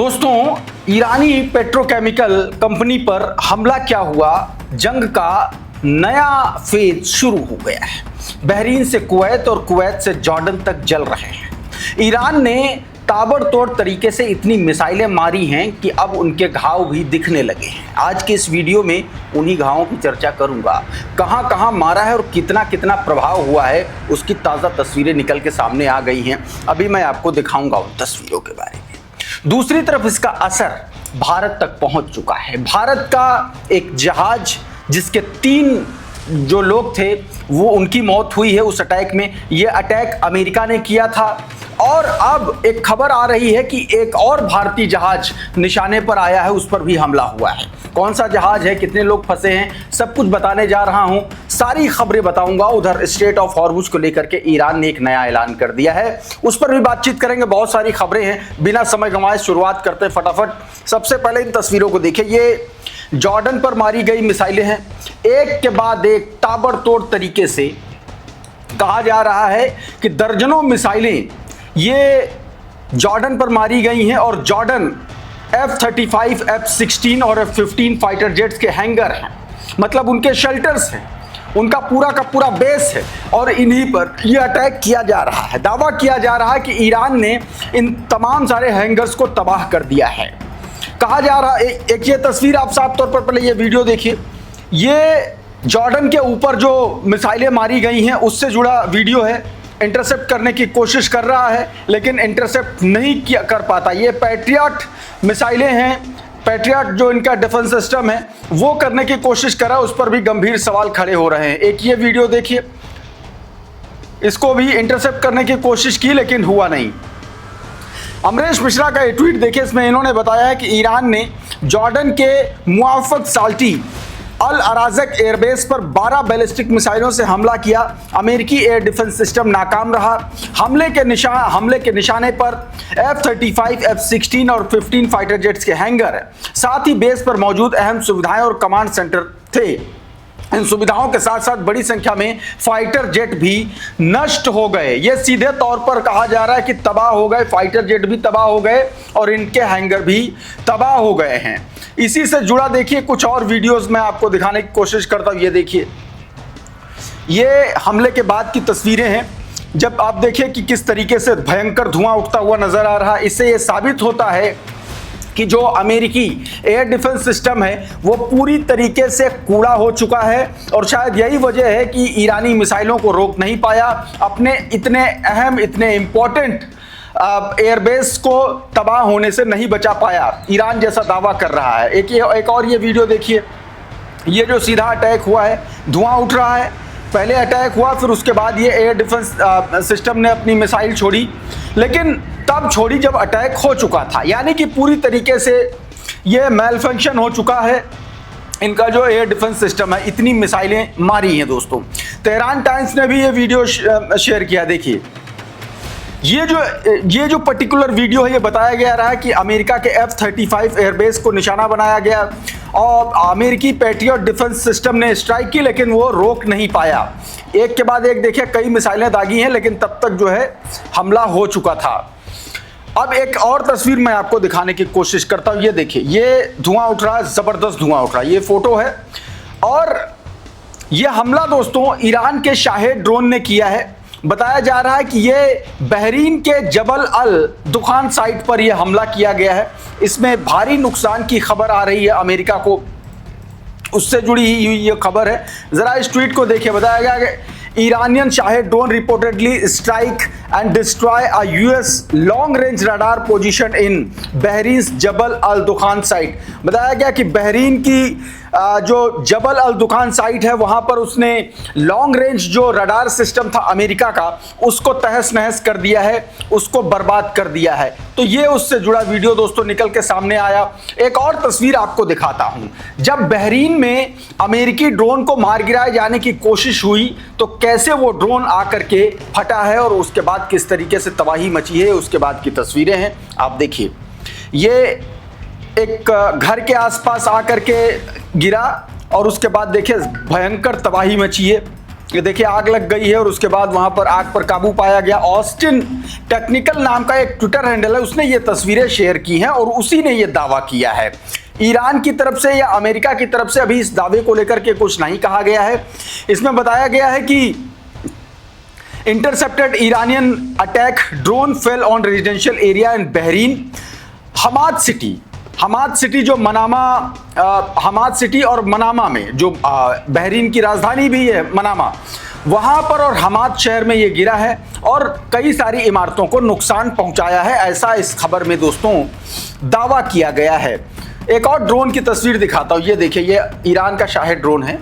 दोस्तों, ईरानी petrochemical company पर हमला क्या हुआ, जंग का नया फेज शुरू हो गया है। बहरीन से कुवैत और कुवैत से जॉर्डन तक जल रहे हैं। ईरान ने ताबड़तोड़ तरीके से इतनी मिसाइलें मारी हैं कि अब उनके घाव भी दिखने लगे हैं। आज के इस वीडियो में उन्हीं घावों की चर्चा करूंगा। कहां कहां मारा है और कितना कितना प्रभाव हुआ है, उसकी ताज़ा तस्वीरें निकल के सामने आ गई हैं। अभी मैं आपको दिखाऊंगा उन तस्वीरों के बारे में। दूसरी तरफ इसका असर भारत तक पहुंच चुका है। भारत का एक जहाज जिसके 3 जो लोग थे वो उनकी मौत हुई है उस अटैक में। ये अटैक अमेरिका ने किया था और अब एक खबर आ रही है कि एक और भारतीय जहाज निशाने पर आया है, उस पर भी हमला हुआ है। कौन सा जहाज है, कितने लोग फंसे हैं, सब कुछ बताने जा रहा हूं। सारी खबरें बताऊंगा। उधर स्ट्रेट ऑफ हॉर्मुज को लेकर के ईरान ने एक नया ऐलान कर दिया है, उस पर भी बातचीत करेंगे। बहुत सारी खबरें हैं, बिना समय गंवाए शुरुआत करते हैं फटाफट। सबसे पहले इन तस्वीरों को देखिए। ये जॉर्डन पर मारी गई मिसाइलें हैं, एक के बाद एक ताबड़तोड़ तरीके से। कहा जा रहा है कि दर्जनों मिसाइलें ये जॉर्डन पर मारी गई हैं और जॉर्डन F-35, F-16 और F-15 फाइटर जेट्स के हैंगर हैं, मतलब उनके शेल्टर्स हैं, उनका पूरा का पूरा बेस है और इन्हीं पर यह अटैक किया जा रहा है। दावा किया जा रहा है कि ईरान ने इन तमाम सारे हैंगर्स को तबाह कर दिया है। कहा जा रहा है, एक ये तस्वीर आप साफ तौर पर पहले ये वीडियो देखिए। ये जॉर्डन के ऊपर जो मिसाइलें मारी गई हैं उससे जुड़ा वीडियो है। इंटरसेप्ट करने की कोशिश कर रहा है लेकिन इंटरसेप्ट नहीं किया कर पाता। ये पैट्रियट मिसाइलें हैं, पैट्रियट जो इनका डिफेंस सिस्टम है वो करने की कोशिश कर रहा है, उस पर भी गंभीर सवाल खड़े हो रहे हैं। एक ये वीडियो देखिए, इसको भी इंटरसेप्ट करने की कोशिश की लेकिन हुआ नहीं। अमरीश मिश्रा का ये ट्वीट देखिए, इसमें इन्होंने बताया है कि ईरान ने जॉर्डन के मुआफ़क़ साल्टी अल अराज़क एयरबेस पर 12 बैलिस्टिक मिसाइलों से हमला किया। अमेरिकी एयर डिफेंस सिस्टम नाकाम रहा। हमले के निशाने पर F-35, F-16 और 15 फाइटर जेट्स के हैंगर है। साथ ही बेस पर मौजूद अहम सुविधाएं और कमांड सेंटर थे। इन सुविधाओं के साथ साथ बड़ी संख्या में फाइटर जेट भी नष्ट हो गए। ये सीधे तौर पर कहा जा रहा है कि तबाह हो गए, फाइटर जेट भी तबाह हो गए और इनके हैंगर भी तबाह हो गए हैं। इसी से जुड़ा देखिए कुछ और वीडियोस मैं आपको दिखाने की कोशिश करता हूं। ये देखिए, ये हमले के बाद की तस्वीरें हैं। जब आप देखिए कि किस तरीके से भयंकर धुआं उठता हुआ नजर आ रहा है, इससे ये साबित होता है कि जो अमेरिकी एयर डिफेंस सिस्टम है वो पूरी तरीके से कूड़ा हो चुका है और शायद यही वजह है कि ईरानी मिसाइलों को रोक नहीं पाया, अपने इतने अहम, इतने इम्पोर्टेंट एयरबेस को तबाह होने से नहीं बचा पाया, ईरान जैसा दावा कर रहा है। एक और ये वीडियो देखिए। ये जो सीधा अटैक हुआ है, धुआं उठ रहा है। पहले अटैक हुआ, फिर उसके बाद ये एयर डिफेंस सिस्टम ने अपनी मिसाइल छोड़ी, लेकिन तब छोड़ी जब अटैक हो चुका था। यानी कि पूरी तरीके से ये मेल फंक्शन हो चुका है इनका जो एयर डिफेंस सिस्टम है। इतनी मिसाइलें मारी हैं दोस्तों। तेहरान टाइम्स ने भी ये वीडियो शेयर किया। देखिए, ये जो पर्टिकुलर वीडियो है, ये बताया गया रहा है कि अमेरिका के F-35 एयरबेस को निशाना बनाया गया और अमेरिकी पैट्रियट डिफेंस सिस्टम ने स्ट्राइक की लेकिन वो रोक नहीं पाया। एक के बाद एक देखिए कई मिसाइलें दागी हैं लेकिन तब तक जो है हमला हो चुका था। अब एक और तस्वीर मैं आपको दिखाने की कोशिश करता हूँ। ये देखिए, ये धुआं उठ रहा है, ज़बरदस्त धुआं उठ रहा है। ये फोटो है और ये हमला दोस्तों ईरान के शाहेद ड्रोन ने किया है। बताया जा रहा है कि ये बहरीन के जबल अल दुखान साइट पर यह हमला किया गया है। इसमें भारी नुकसान की खबर आ रही है, अमेरिका को उससे जुड़ी हुई ये खबर है। जरा इस ट्वीट को देखिए। बताया गया कि Iranian Shahed drone reportedly strike and destroy a US long-range radar position in Bahrain's Jabal al-Dukhan site। बताया गया कि बहरीन की जो जबल अल दुखान साइट है वहां पर उसने लॉन्ग रेंज जो रडार सिस्टम था अमेरिका का, उसको तहस नहस कर दिया है, उसको बर्बाद कर दिया है। तो ये उससे जुड़ा वीडियो दोस्तों निकल के सामने आया। एक और तस्वीर आपको दिखाता हूं। जब बहरीन में अमेरिकी ड्रोन को मार गिराए जाने की कोशिश हुई तो कैसे वो ड्रोन आकर के फटा है और उसके बाद किस तरीके से तबाही मची है, उसके बाद की तस्वीरें हैं। आप देखिए, ये एक घर के आसपास आकर के गिरा और उसके बाद देखिए भयंकर तबाही मची है। ये देखिए आग लग गई है और उसके बाद वहां पर आग पर काबू पाया गया। ऑस्टिन टेक्निकल नाम का एक ट्विटर हैंडल है, उसने ये तस्वीरें शेयर की हैं और उसी ने ये दावा किया है। ईरान की तरफ से या अमेरिका की तरफ से अभी इस दावे को लेकर के कुछ नहीं कहा गया है। इसमें बताया गया है कि intercepted Iranian attack drone fell on residential area in Bahrain. Hamad City जो मनामा, हमाद सिटी और मनामा में जो बहरीन की राजधानी भी है मनामा, वहां पर और हमाद शहर में ये गिरा है और कई सारी इमारतों को नुकसान पहुंचाया है, ऐसा इस खबर में दोस्तों दावा किया गया है। एक और ड्रोन की तस्वीर दिखाता हूं, ये देखिए, ये ईरान का शाहिद ड्रोन है।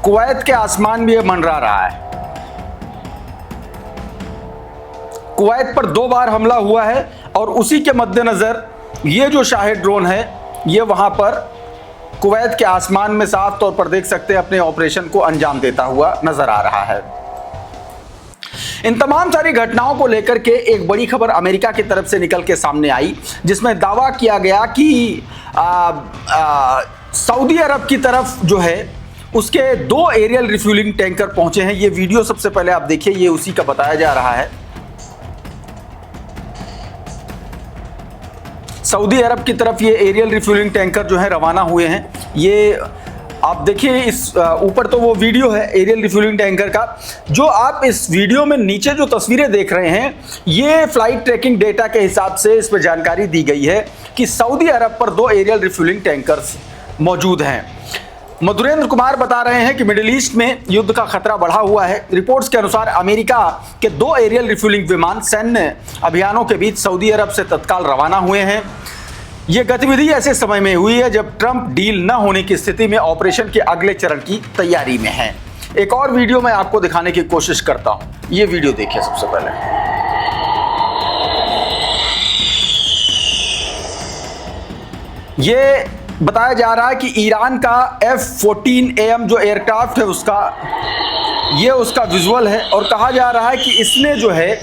कुवैत के आसमान में ये मंडरा रहा है। कुवैत पर 2 बार हमला हुआ है और उसी के मद्देनजर ये जो शाहिद ड्रोन है ये वहां पर कुवैत के आसमान में साफ तौर पर देख सकते हैं अपने ऑपरेशन को अंजाम देता हुआ नजर आ रहा है। इन तमाम सारी घटनाओं को लेकर के एक बड़ी खबर अमेरिका की तरफ से निकल के सामने आई, जिसमें दावा किया गया कि सऊदी अरब की तरफ जो है उसके 2 एरियल रिफ्यूलिंग टैंकर पहुंचे हैं। ये वीडियो सबसे पहले आप देखिए, ये उसी का बताया जा रहा है। सऊदी अरब की तरफ ये एरियल रिफ्यूलिंग टैंकर जो है रवाना हुए हैं। ये आप देखिए, इस ऊपर तो वो वीडियो है एरियल रिफ्यूलिंग टैंकर का। जो आप इस वीडियो में नीचे जो तस्वीरें देख रहे हैं, ये फ्लाइट ट्रैकिंग डेटा के हिसाब से इस पर जानकारी दी गई है कि सऊदी अरब पर 2 एरियल रिफ्यूलिंग टैंकर्स मौजूद हैं। मधुरेंद्र कुमार बता रहे हैं कि मिडिल ईस्ट में युद्ध का खतरा बढ़ा हुआ है। रिपोर्ट्स के अनुसार अमेरिका के 2 एरियल रिफ्यूलिंग विमान सैन्य अभियानों के बीच सऊदी अरब से तत्काल रवाना हुए हैं। यह गतिविधि ऐसे समय में हुई है जब ट्रंप डील न होने की स्थिति में ऑपरेशन के अगले चरण की तैयारी में है। एक और वीडियो मैं आपको दिखाने की कोशिश करता हूं, ये वीडियो देखिए सबसे पहले। ये बताया जा रहा है कि ईरान का F-14AM जो एयरक्राफ्ट है उसका विजुअल है और कहा जा रहा है कि इसने जो है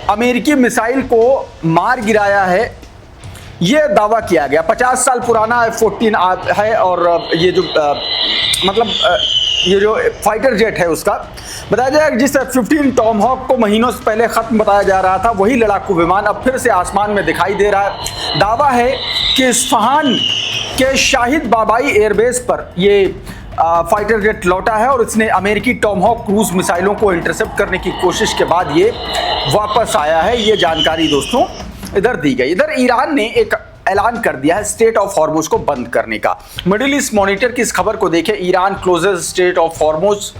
अमेरिकी मिसाइल को मार गिराया है। ये दावा किया गया। 50 साल पुराना F-14 है और ये जो ये जो फाइटर जेट है उसका बताया जाए कि जिस F-15 टॉमहॉक को महीनों से पहले खत्म बताया जा रहा था, वही लड़ाकू विमान अब फिर से आसमान में दिखाई दे रहा है। दावा है कि इस्फहान के शाहिद बाबाई एयरबेस पर ये फाइटर जेट लौटा है और इसने अमेरिकी टॉमहॉक क्रूज मिसाइलों को इंटरसेप्ट करने की कोशिश के बाद ये वापस आया है। ये जानकारी दोस्तों इधर दी गई। इधर ईरान ने एक ऐलान कर दिया है स्ट्रेट ऑफ हॉर्मुज को बंद करने का। मिडिल ईस्ट मॉनिटर की इस खबर को देखें, Iran closes strait of Hormuz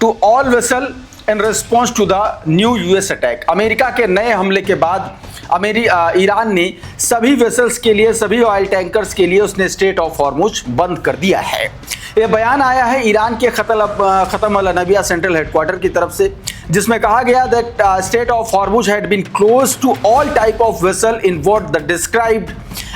to all vessel in response to the new US attack. America के नए हमले के बाद ईरान ने सभी वेसल्स के लिए, सभी ऑयल टैंकर्स के लिए उसने स्ट्रेट ऑफ हॉर्मुज बंद कर दिया है। यह बयान आया है ईरान के खतम अल नबिया सेंट्रल हेडक्वार्टर की तरफ से, जिसमें कहा गया that strait of Hormuz had been close to all type of vessel in what the described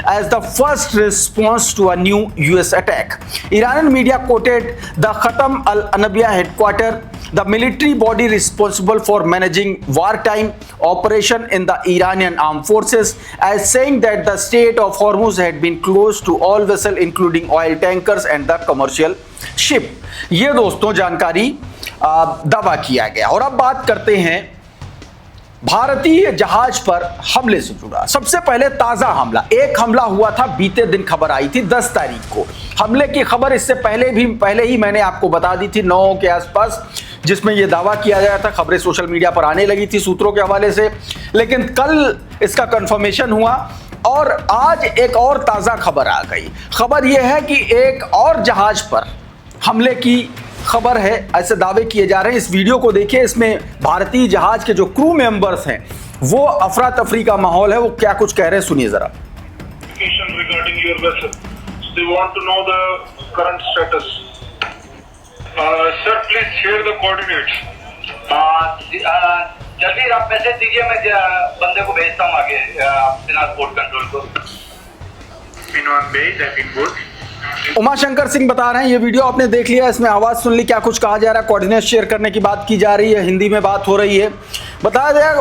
as the first response to a new US attack. Iranian media quoted the Khatam al-Anbiya headquarter, the military body responsible for managing wartime operation in the Iranian armed forces, as saying that the Strait of Hormuz had been closed to all vessels including oil tankers and the commercial ship. ये दोस्तों जानकारी दावा किया गया। और अब बात करते हैं भारतीय जहाज पर हमले से जुड़ा। सबसे पहले ताजा हमला, एक हमला हुआ था बीते दिन, खबर आई थी 10 तारीख को। हमले की खबर इससे पहले ही मैंने आपको बता दी थी 9 के आसपास, जिसमें यह दावा किया गया था। खबरें सोशल मीडिया पर आने लगी थी सूत्रों के हवाले से, लेकिन कल इसका कंफर्मेशन हुआ और आज एक और ताजा खबर आ गई। खबर यह है कि एक और जहाज पर हमले की खबर है, ऐसे दावे किए जा रहे हैं। इस वीडियो को देखिए, इसमें भारतीय जहाज के जो क्रू मेंबर्स हैं वो अफरा तफरी का माहौल है, वो क्या कुछ कह रहे हैं सुनिए जरा। regarding your vessel, they want to know the current status. Sir, please share the coordinates. जल्दी आप मैसेज दीजिए, मैं बंदे को भेजता हूँ आगे सिनार पोर्ट कंट्रोल को। Pinwan Bay, that in good. Umashankar Singh बता रहे हैं, ये वीडियो आपने देख लिया, इसमें आवाज़ सुन ली, क्या कुछ कहा जा रहा है। कोऑर्डिनेट शेयर करने की बात की जा रही है, हिंदी में बात हो रही है। बताया गया कि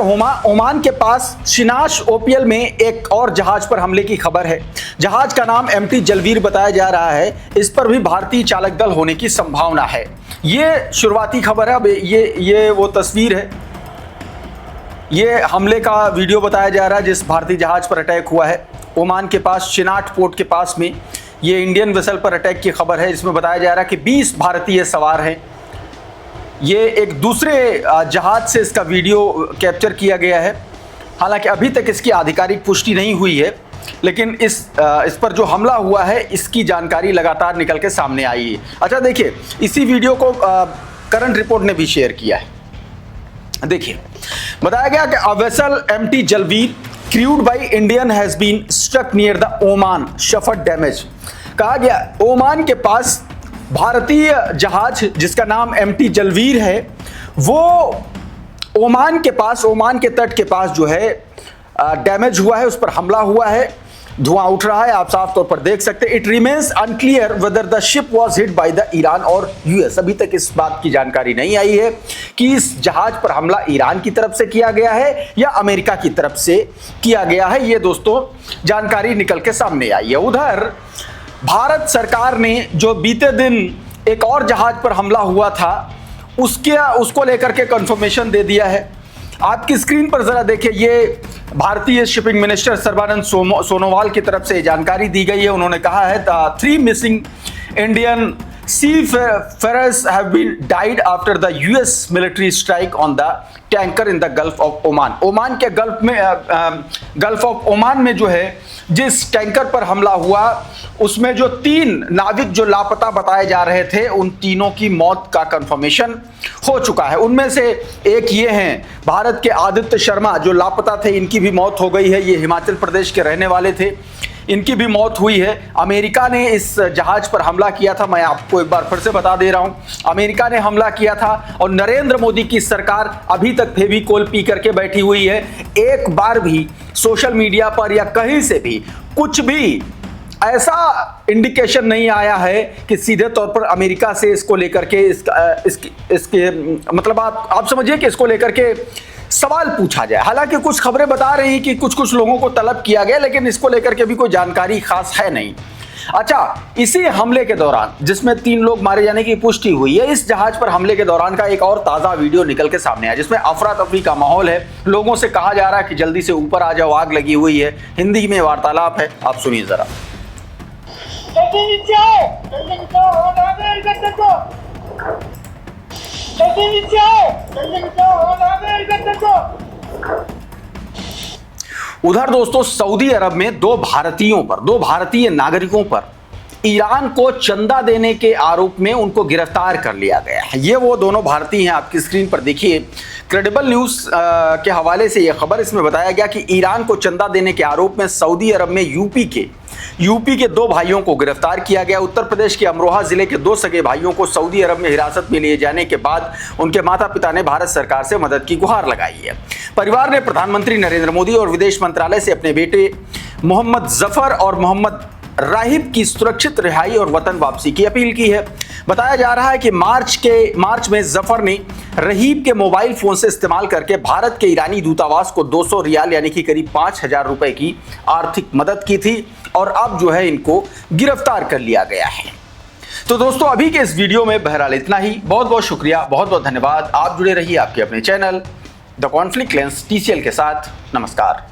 ओमान के पास शिनाश ओपीएल में एक और जहाज पर हमले की खबर है। जहाज का नाम एमटी जलवीर बताया जा रहा है। इस पर भी भारतीय चालक दल होने की संभावना है। ये शुरुआती खबर है। अब ये वो तस्वीर है, ये हमले का वीडियो बताया जा रहा है जिस भारतीय जहाज पर अटैक हुआ है ओमान के पास शिनाट पोर्ट के पास में। ये इंडियन वेसल पर अटैक की खबर है। इसमें बताया जा रहा है कि 20 भारतीय सवार हैं। ये एक दूसरे जहाज से इसका वीडियो कैप्चर किया गया है। हालांकि अभी तक इसकी आधिकारिक पुष्टि नहीं हुई है, लेकिन इस पर जो हमला हुआ है इसकी जानकारी लगातार निकल के सामने आई है। अच्छा देखिए, इसी वीडियो को करंट रिपोर्ट ने भी शेयर किया है। देखिए, बताया गया कि a vessel MT Jalveer crude by Indian has been struck near the Oman suffered damage. कहा गया ओमान के पास भारतीय जहाज जिसका नाम एमटी जलवीर है, वो ओमान के तट के पास जो है डैमेज हुआ है, उस पर हमला हुआ है। धुआं उठ रहा है, आप साफ तौर पर देख सकते हैं। It remains unclear whether the ship was hit by the Iran और यूएस। अभी तक इस बात की जानकारी नहीं आई है कि इस जहाज पर हमला ईरान की तरफ से किया गया है या अमेरिका की तरफ से किया गया है। ये दोस्तों जानकारी निकल के सामने आई है। उधर भारत सरकार ने जो बीते दिन एक और जहाज पर हमला हुआ था उसको लेकर के कंफर्मेशन दे दिया है। आपकी स्क्रीन पर जरा देखिए, ये भारतीय शिपिंग मिनिस्टर सर्बानंद सोनोवाल की तरफ से जानकारी दी गई है। उन्होंने कहा है the 3 missing Indian seafarers have been died after the US military strike on the tanker in the Gulf of Oman। Oman के गल्फ ऑफ ओमान में जो है जिस टैंकर पर हमला हुआ उसमें जो 3 नाविक जो लापता बताए जा रहे थे उन तीनों की मौत का कंफर्मेशन हो चुका है। उनमें से एक ये हैं भारत के आदित्य शर्मा जो लापता थे, इनकी भी मौत हो गई है। ये हिमाचल प्रदेश के रहने वाले थे, इनकी भी मौत हुई है। अमेरिका ने इस जहाज पर हमला किया था। मैं आपको एक बार फिर से बता दे रहा हूं, अमेरिका ने हमला किया था और नरेंद्र मोदी की सरकार अभी तक फेविकोल पी करके बैठी हुई है। एक बार भी सोशल मीडिया पर या कहीं से भी कुछ भी ऐसा इंडिकेशन नहीं आया है कि सीधे तौर पर अमेरिका से इसको लेकर के इसके मतलब आप समझिए कि इसको लेकर के सवाल पूछा जाए। हालांकि कुछ खबरें बता रही हैं कि कुछ लोगों को तलब किया गया, लेकिन इसको लेकर के भी कोई जानकारी खास है नहीं। अच्छा, इसी हमले के दौरान जिसमें 3 लोग मारे जाने की पुष्टि हुई है, इस जहाज पर हमले के दौरान का एक और ताजा वीडियो निकल के सामने आया जिसमें अफरा तफरी का माहौल है। लोगों से कहा जा रहा है कि जल्दी से ऊपर आ जाओ, आग लगी हुई है। हिंदी में वार्तालाप है, आप सुनिए जरा। उधर दोस्तों सऊदी अरब में 2 भारतीय नागरिकों पर ईरान को चंदा देने के आरोप में उनको गिरफ्तार कर लिया गया है। ये वो दोनों भारतीय हैं, आपकी स्क्रीन पर देखिए। क्रेडिबल न्यूज के हवाले से यह खबर, इसमें बताया गया कि ईरान को चंदा देने के आरोप में सऊदी अरब में यूपी के 2 भाइयों को गिरफ्तार किया गया। उत्तर प्रदेश के अमरोहा जिले के 2 सगे भाइयों को सऊदी अरब में हिरासत में लिए जाने के बाद उनके माता पिता ने भारत सरकार से मदद की गुहार लगाई है। परिवार ने प्रधानमंत्री नरेंद्र मोदी और विदेश मंत्रालय से अपने बेटे मोहम्मद जफर और मोहम्मद राहिब की सुरक्षित रिहाई और वतन वापसी की अपील की है। बताया जा रहा है कि मार्च में जफर ने रहीब के मोबाइल फोन से इस्तेमाल करके भारत के ईरानी दूतावास को 200 रियाल यानी कि करीब 5000 रुपए की आर्थिक मदद की थी और अब जो है इनको गिरफ्तार कर लिया गया है। तो दोस्तों अभी के इस वीडियो में बहरहाल इतना ही। बहुत बहुत शुक्रिया, बहुत बहुत धन्यवाद। आप जुड़े रहिए आपके अपने channel the conflict lens TCL के साथ। नमस्कार।